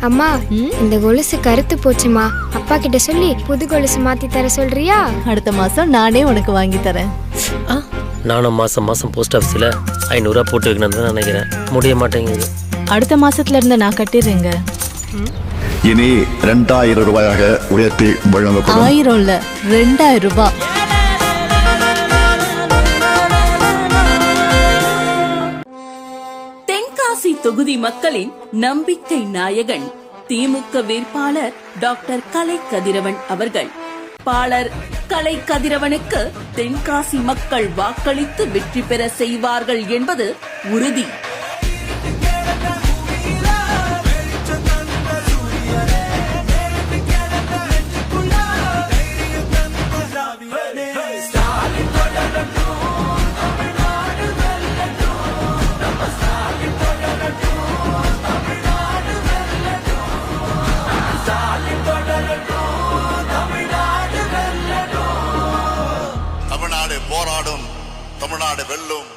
அம்மா இந்த கொலுசு கருத்து போச்சுமா, அப்பா கிட்ட சொல்லி புது கொலுசு மாத்தி தர சொல்றியா? அடுத்த மாசம் நானே உனக்கு வாங்கி தரேன். நானும் மாசம் மாசம் போஸ்ட் ஆஃபீஸில் 500 ரூபா போட்டு வைக்கணும்னு தான் நினைக்கிறேன். முடிய மாட்டேங்குது. அடுத்த மாசத்துல இருந்து நான் கட்டிடுறேங்க. இனி 2000 ரூபாயாக உயர்த்தி வழங்கப்படும். 1000 இல்ல 2000 ரூபாய். தென்காசி தொகுதி மக்களின் நம்பிக்கை நாயகன் திமுக வேட்பாளர் டாக்டர் கலை கதிரவன் அவர்கள். வேட்பாளர் கலை கதிரவனுக்கு தென்காசி மக்கள் வாக்களித்து வெற்றி பெற செய்வார்கள் என்பது உறுதி. தமிழ்நாடு போராடும், தமிழ்நாடு வெல்லும்.